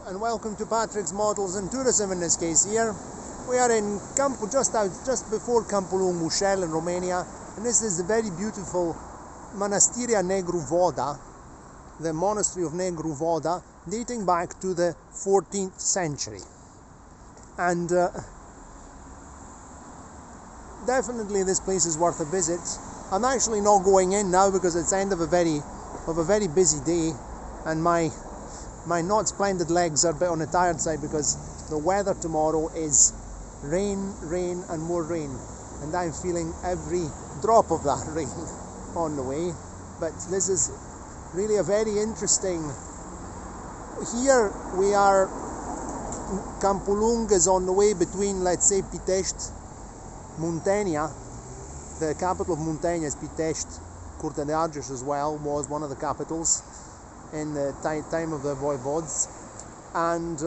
and welcome to Patrick's Models and Tourism in this case here. We are in just before Câmpulung Muscel in Romania, and this is the very beautiful Monastery Negru Vodă, the monastery of Negru Vodă, dating back to the 14th century. And definitely this place is worth a visit. I'm actually not going in now because it's the end of a very busy day, and my not splendid legs are a bit on the tired side because the weather tomorrow is rain, rain and more rain, and I'm feeling every drop of that rain on the way. But this is really a very interesting. Here we are. Câmpulung is on the way between, let's say, Pitești, Muntenia. The capital of Muntenia is Pitești. Curtea de Argeș as well was one of the capitals in the time of the voivodes, and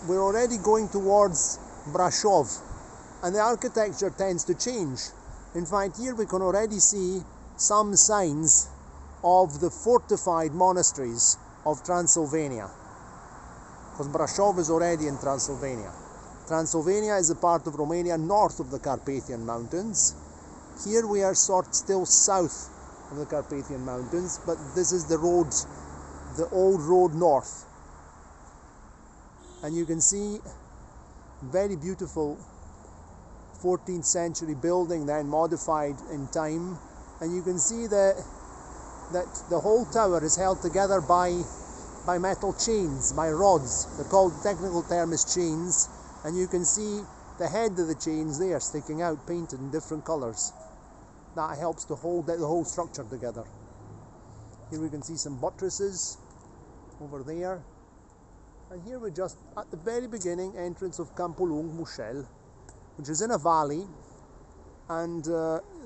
we're already going towards Brașov, and the architecture tends to change. In fact, here we can already see some signs of the fortified monasteries of Transylvania, because Brașov is already in Transylvania. Transylvania is a part of Romania north of the Carpathian Mountains. Here we are still south of the Carpathian Mountains, but this is the road, the old road north, and you can see very beautiful 14th century building, then modified in time, and you can see that the whole tower is held together by metal chains, by rods. They're called, the technical term is chains, and you can see the head of the chains there sticking out, painted in different colours. That helps to hold the whole structure together. Here we can see some buttresses over there, and here we're just at the very beginning entrance of Câmpulung Muscel, which is in a valley, and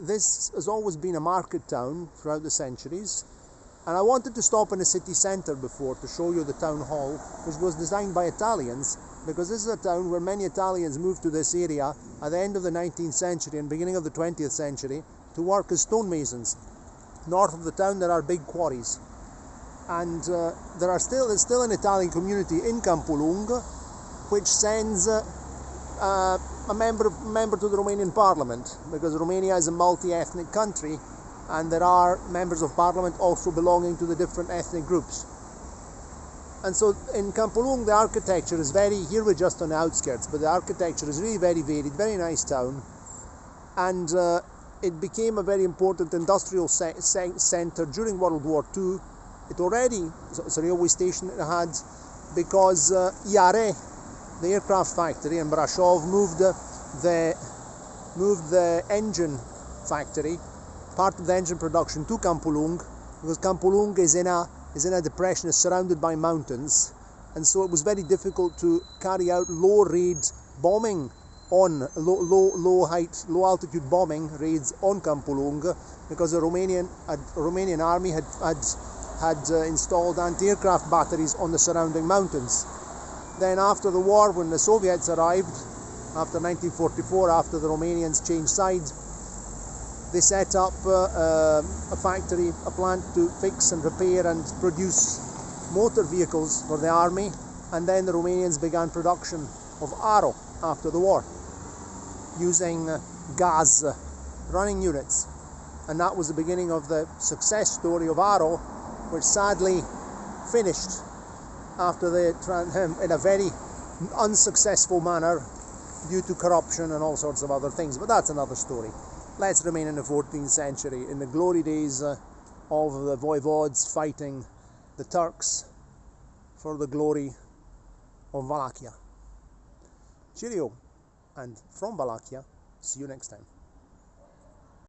this has always been a market town throughout the centuries. And I wanted to stop in the city centre before to show you the town hall, which was designed by Italians, because this is a town where many Italians moved to this area at the end of the 19th century and beginning of the 20th century to work as stonemasons. North of the town there are big quarries, and there's still an Italian community in Câmpulung, which sends a member to the Romanian Parliament, because Romania is a multi-ethnic country, and there are members of Parliament also belonging to the different ethnic groups. And so in Câmpulung the architecture is here we're just on the outskirts, but the architecture is really very varied, very nice town, and it became a very important industrial centre during World War II. It's a railway station it had, because IARE, the aircraft factory in Brașov, moved the engine factory, part of the engine production, to Câmpulung, because Câmpulung is in a depression, is surrounded by mountains, and so it was very difficult to carry out low-rate bombing on low altitude bombing raids on Câmpulung, because the Romanian army had installed anti-aircraft batteries on the surrounding mountains. Then after the war, when the Soviets arrived, after 1944, after the Romanians changed sides, they set up a factory, a plant to fix and repair and produce motor vehicles for the army, and then the Romanians began production of Aro after the war, using gas running units, and that was the beginning of the success story of Aro, which sadly finished in a very unsuccessful manner due to corruption and all sorts of other things, but that's another story. Let's remain in the 14th century, in the glory days of the voivodes fighting the Turks for the glory of Wallachia. Cheerio, and from Wallachia, see you next time.